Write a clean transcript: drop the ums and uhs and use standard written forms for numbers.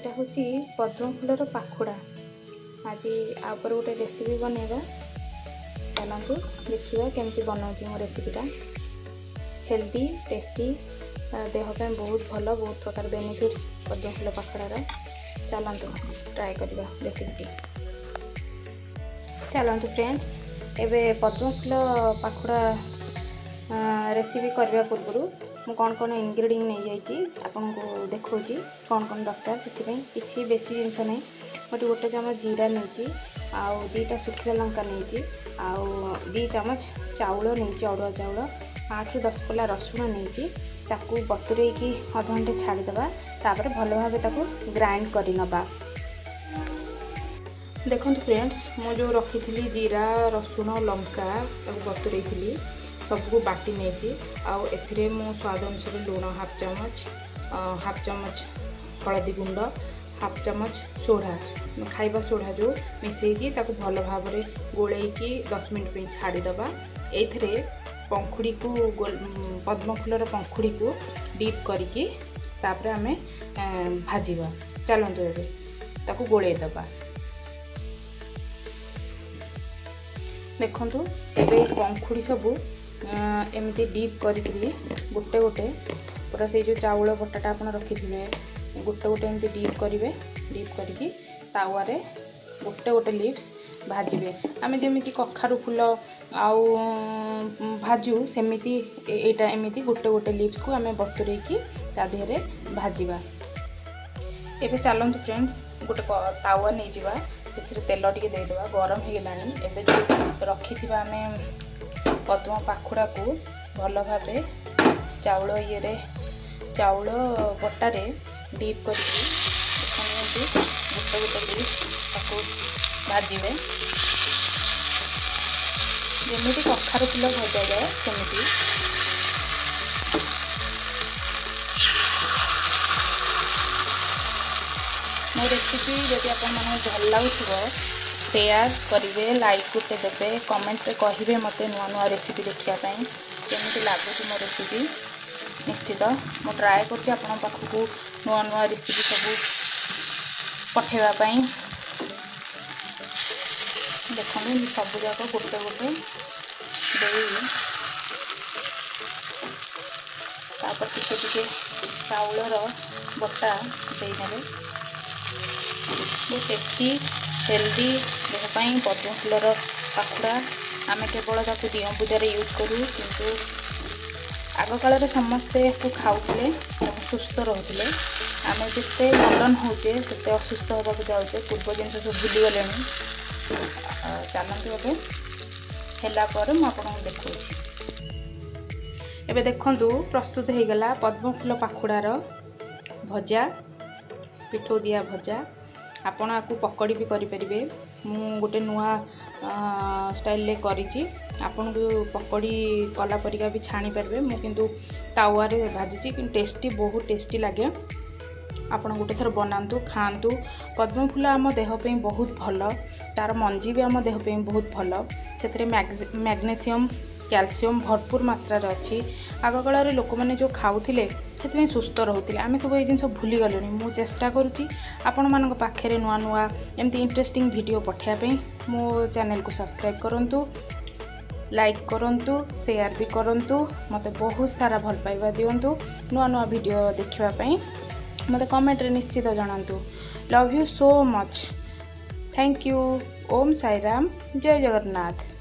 एटा होची पद्म फूलर पाखुड़ा। आज आ ऊपर गोटे रेसिपी बनैबा। चलतु देखिए केमती बनाऊँ मो रेसिपीटा। हेल्दी टेस्टी देह पे बहुत भल, बहुत प्रकार बेनिफिट्स पद्म फूल पाखुड़ार। चलतु ट्राए करवा रेसिपी। चलतु फ्रेंड्स, एबे पद्म फूल पाखुड़ा रेसिपी करने पूर्व मु कौन कौन इंग्रेडिएंट नहीं जाइए आपन को देखौची कौन कौन दरकार। से किसी बेसी जिनस नहीं, मोटे गोटे चामच जीरा नहीं, आउ 2टा सुखिला लंका नहीं, आउ 2 चामच चाउल नहीं, अरुआ चाउल 8 ରୁ 10 कोला रसुण नहीं, ताकू बतुरे की आधा घंटे छाड़ीदबा। तापर भल भाव ताकू ग्राइंड कर नबा। देखो फ्रेंड्स, मु जो रखी थी जीरा रसुण लंका बतुरे थी सबको बाटी नहीं। आउ एथिरे मो स्वाद अनुसार लुण हाफ चमच हलदी गुंड, हाफ चमच सोढ़ा खाइबा सोढ़ा जो मिसई ताकू भल भाव में गोलैकी 10 मिनट पे छाड़ीदबा। एथिरे पंखुड़ी को पद्म फूलर पंखुड़ी को डीप करके तापर आमे भाजीबा। चलतु एबे ताकू गोलै दबा। देखंतु एबे पंखुड़ी सबू एमती डीप करी गोटे गोटे पूरा से जो चाउल बटाटा आप रखी थे गोटे गोटे एमती डीप करेंगे। डीप करके तावारे गोटे गोटे लिप्स भाजबे। आम जमी कखारु फूल आउ भाजू सेमिति एटा एमिति गोटे गोटे लिप्स को आम बतुरेकी तादेहरे भाजवा। एबे चलतु फ्रेंड्स, गोटे तावा नहीं जावा, तेल टिके देदेबा। गरम हो गलानी। एबे जो रखी आम पद्म पाखुड़ा को भल भाव चाउल चाउल बटारे डीप कर गोटे गोटे लिप्स ताको भाजबे। जमी कखारु फूल भजा जाए सेमती। मो रेसिपी जदि आपन भल लगुव शेयर करेंगे, लाइक गोटे देवे, कमेंट रे कहिबे मते नुआ नुआ रेसिपी देखापी केମିତି लाଗୁଛି मो रेसिपी। निश्चित मु ट्राए करछि आपन पाखकू नुआ नुआ रेसिपी सब पठेवाई। देखो सब जाक गोटे गोटे तापर टिके टिके चाउलर बटा देने। बहुत टेस्टी हेल्दी देहपाई पद्म फूलर पाखुड़ा। आम केवल ताकू दियों पूजार यूज करूँ, किंतु आग काल समस्ते को खाऊले सुस्थ रोते। आम जिते मॉडर्न होचे से असुस्थ होगा जाऊे, पूर्व जिन सब भूलीगले। चलते एवं है मुझे देखा। एबे देखंतु प्रस्तुत हो गला पद्म फूल पाखुड़ार भजा, पिठो दिया भजा। आपण आपको पकड़ी भी करें। मु गोटे नुआ स्टाइल ले करी। आपन को पकड़ी कला परिका भी छाणी पारे। मु किंतु तावारे भाजी कि टेस्टी, बहुत टेस्टी लगे। आपन गोटे थर बनातु खातु। पद्म फूल आम देह पे बहुत भल, तार मंजी भी आम देह पे बहुत भल। से मैग्नेशियम कैल्शियम भरपूर मात्रा अच्छी। आग काल लोक मैंने जो खाऊले से सुस्थ रोते। आम सब ये जिन भूली गलुनी। मु चेष्टा करुँची आपण मान पाखे नुआ नुआ एमती इंटरेस्टिंग वीडियो पठाइबा। मो चैनल को सब्सक्राइब करंतु, लाइक करंतु, शेयर भी करंतु। मते बहुत सारा भल पाइबा दियंतु। नुआ नुआ वीडियो देखिबा मते कमेंट रे निश्चित जणांतु। Love you so much. Thank you. Om Sai Ram, जय जगन्नाथ।